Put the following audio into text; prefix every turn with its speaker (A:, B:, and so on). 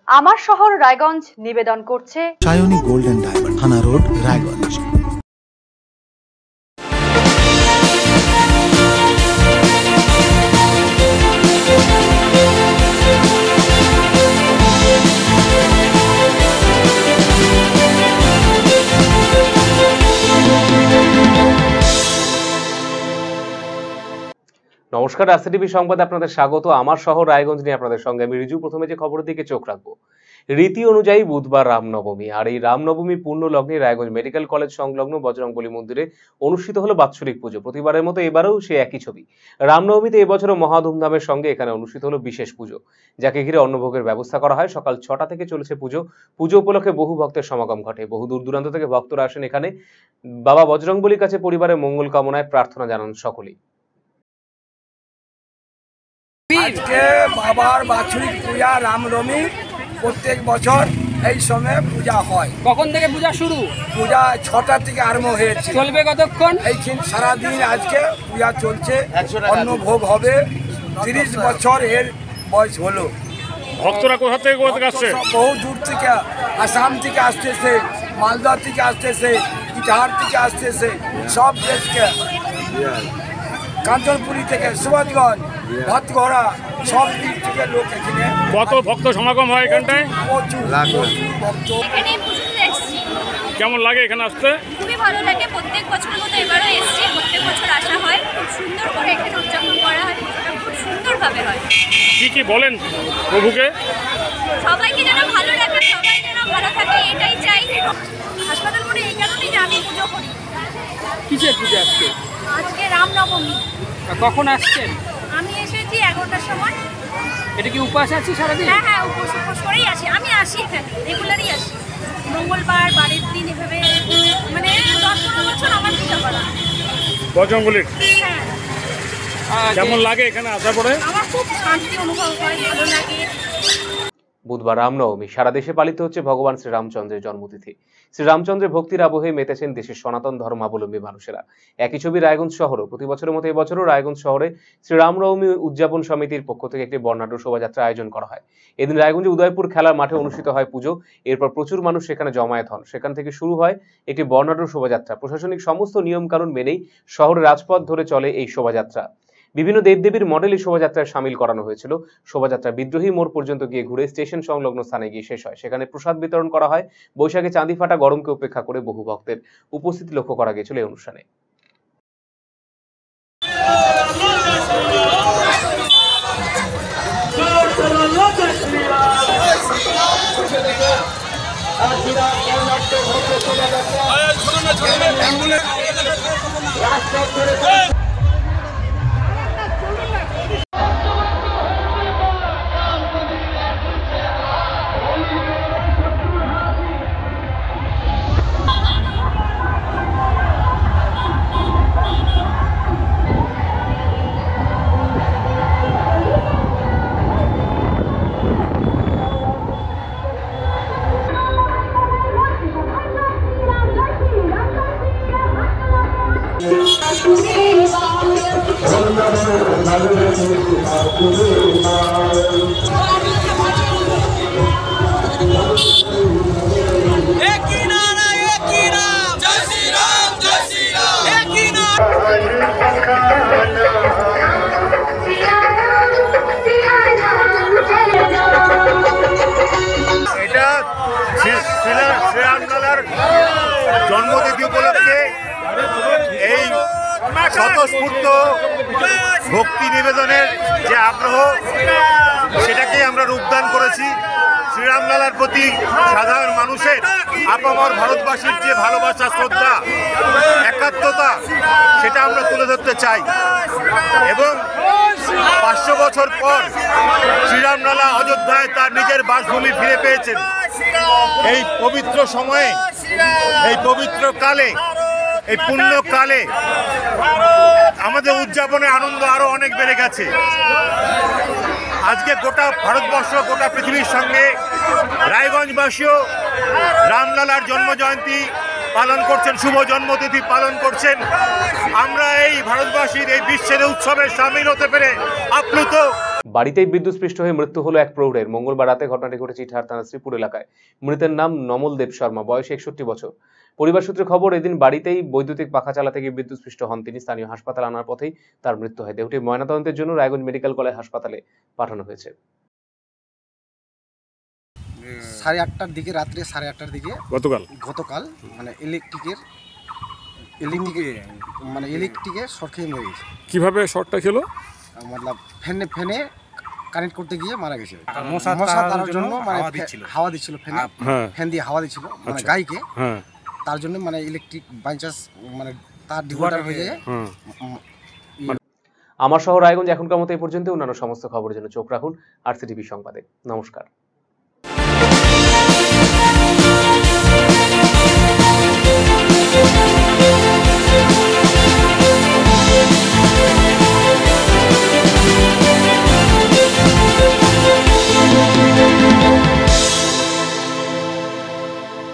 A: আমার শহর রায়গঞ্জ নিবেদন করছে
B: সায়নী গোল্ড এন্ড ডায়মন্ড, থানা রোড, রায়গঞ্জ।
C: নমস্কার, রাজশাহী সংবাদে আপনাদের স্বাগত। আমার শহর রায়গঞ্জ নিয়ে আপনাদের সঙ্গে আমি রিজু। প্রথমে যে খবরের দিকে চোখ রাখবো, রীতি অনুযায়ী বুধবার রামনবমী, আর এই রামনবমী পূর্ণ লগ্নে রায়গঞ্জ মেডিকেল কলেজ সংলগ্ন বজরংবলী মন্দিরে অনুষ্ঠিত হলো বাৎসরিক পুজো। প্রতিবারের মতো এবারেও সে একই ছবি। রামনবমীতে এবছরও মহা ধুমধামের সঙ্গে এখানে অনুষ্ঠিত হলো বিশেষ পুজো, যাকে ঘিরে অন্নভোগের ব্যবস্থা করা হয়। সকাল 6টা থেকে চলেছে পুজো। পুজো উপলক্ষে বহু ভক্তের সমাগম ঘটে। বহু দূর দূরান্ত থেকে ভক্তরা আসেন এখানে বাবা বজরংবলীর কাছে পরিবারের মঙ্গল কামনায় প্রার্থনা জানান সকলেই।
D: আজকে বাবার বাৎসরিক পূজা রামনবমী, প্রত্যেক বছর এই সময় পূজা হয়।
E: কখন থেকে পূজা শুরু?
D: পূজা 6টা থেকে আরম্ভ হয়েছে।
E: চলবে কতক্ষণ?
D: এইখানে সারাদিন আজকে পূজা চলছে। অন্নভোগ হবে। 30 বছর এর বয়স হলো।
F: ভক্তরা কোথা থেকে আসছে?
D: বহু দূর থেকে, আসাম থেকে আসতেছে, মালদা থেকে আসতেছে, ইটাহার থেকে আসতেছে, সব দেশকে, কাঞ্চনপুরি থেকে, সুভাষগঞ্জ, ভাতগড়া, সব দিক থেকে লোক এখানে।
F: কত ভক্ত সমাগম হয় এখানটায়?
D: প্রচুর ভক্ত।
G: এখানে পুজোতে এসেছি।
F: কেমন লাগে এখানে আসতে?
G: খুবই ভালো লাগে। প্রত্যেক বছরের মতো এবারও এসেছি। প্রত্যেক বছর আসা হয়, খুব সুন্দর করে এখানে উদযাপন করা হয়। খুব সুন্দরভাবে হয়।
F: কি বলেন প্রভুকে?
G: সবাইকে যেন ভালো রাখে, সবাই যেন ভালো থাকে, এটাই চাই। হাসপাতাল করে এই কারণেই যে আমি পুজো করি।
E: কিসের পূজা আজকে?
G: আজকে রামনবমী।
E: কখন আসছেন?
G: আমি এসেছি 11টার সময়।
E: এটা কি উপবাস আছে সারাদিন?
G: হ্যাঁ, উপোস করেই আসি। আমি আসি এখানে, রেগুলারই আসি। মঙ্গলবার, বারের দিন, এভাবে মানে 10-15 বছর আমার পূজা করা।
F: বজরংবলীর?
G: হ্যাঁ।
F: কেমন লাগে এখানে আসার পরে?
G: আমার খুব শান্তি অনুভব হয়, ভালো লাগে।
C: বুধবার রামনবমী সারা দেশে পালিত হচ্ছে ভগবান শ্রীরামচন্দ্রের জন্মতিথি। শ্রীরামচন্দ্রের ভক্তির আবহে মেতেছেন দেশের সনাতন ধর্মাবলম্বী মানুষেরা। একই ছবি রায়গঞ্জ শহরও। প্রতি বছরের মতো এবছরও রায়গঞ্জ শহরে শ্রীরামনবমী উদযাপন সমিতির পক্ষ থেকে একটি বর্ণাঢ্য শোভাযাত্রা আয়োজন করা হয়। এদিন রায়গঞ্জে উদয়পুর খেলার মাঠে অনুষ্ঠিত হয় পুজো। এরপর প্রচুর মানুষ সেখানে জমায়েত হন। সেখান থেকে শুরু হয় একটি বর্ণাঢ্য শোভাযাত্রা। প্রশাসনিক সমস্ত নিয়ম কানুন মেনেই শহরের রাজপথ ধরে চলে এই শোভাযাত্রা। বিভিন্ন দেবদেবীর মডেল এই শোভাযাত্রায় সামিল করানো হয়েছিল। শোভাযাত্রা বিদ্রোহী মোড় পর্যন্ত গিয়ে ঘুরে স্টেশন সংলগ্ন স্থানে গিয়ে শেষ হয়। সেখানে প্রসাদ বিতরণ করা হয়। বৈশাখে চাঁদি ফাটা গরমকে উপেক্ষা করে বহু ভক্তের উপস্থিতি লক্ষ্য করা গিয়েছিল এই অনুষ্ঠানে।
F: এটা শ্রীরামলালার জন্মতিথি উপলক্ষে এই স্বতঃস্ফূর্ত ভক্তি নিবেদনের যে আগ্রহ, সেটাকে আমরা রূপদান করেছি। শ্রীরামলালার প্রতি সাধারণ মানুষের, আপামর ভারতবাসীর যে ভালোবাসা, শ্রদ্ধা, একাত্মতা, সেটা আমরা তুলে ধরতে চাই। এবং 500 বছর পর শ্রীরামলালা অযোধ্যায় তার নিজের বাসভূমি ফিরে পেয়েছেন। এই পবিত্র সময়ে, এই পবিত্র কালে, এই পুণ্যকালে আমাদের উদযাপনের আনন্দ আরো অনেক বেড়ে গেছে। আজকে গোটা ভারতবর্ষ, গোটা পৃথিবীর সঙ্গে রায়গঞ্জবাসীও রামলালার জন্মজয়ন্তী পালন করছেন, শুভ জন্মতিথি পালন করছেন। আমরা এই ভারতবাসীর এই বিশ্বের উৎসবে সামিল হতে পেরে আপ্লুত।
C: বাড়িতেই বিদ্যুৎস্পৃষ্ট হয়ে মৃত্যু হলো এক প্রৌঢ়ের। মঙ্গলবার রাতে ঘটনাটি ঘটেছে ইটাহার থানার শ্রীপুর এলাকায়। মৃতের নাম নমল দেব শর্মা, বয়স 61 বছর। পরিবার সূত্রে খবর, এদিন বাড়িতেই বৈদ্যুতিক পাখা চালাতে গিয়ে বিদ্যুৎস্পৃষ্ট হন তিনি। স্থানীয় হাসপাতালে আনার পথেই তার মৃত্যু হয়। দেহটি ময়নাতদন্তের জন্য রায়গঞ্জ মেডিকেল কলেজ হাসপাতালে পাঠানো হয়েছে।
H: 8:30টার দিকে, রাত্রে 8:30টার দিকে গতকাল মানে ইলেকট্রিকে শর্ট খেয়ে মরে গেছে।
I: কিভাবে শর্টটা খেলো?
H: মতলব ফ্যানে কানেক্ট করতে গিয়ে মারা গেছে। মশা তাড়ানোর জন্য মানে হাওয়া দিচ্ছিল, ফ্যান দিয়ে হাওয়া দিচ্ছিল মানে গাইকে, তার জন্য মানে ইলেকট্রিক বাইচান্স মানে তার ডিভোটার হয়ে যায়।
C: আমার শহর রায়গঞ্জ এখনকার মতো এই পর্যন্ত। অন্যান্য সমস্ত খবরের জন্য চোখ রাখুন RCTV সংবাদে। নমস্কার।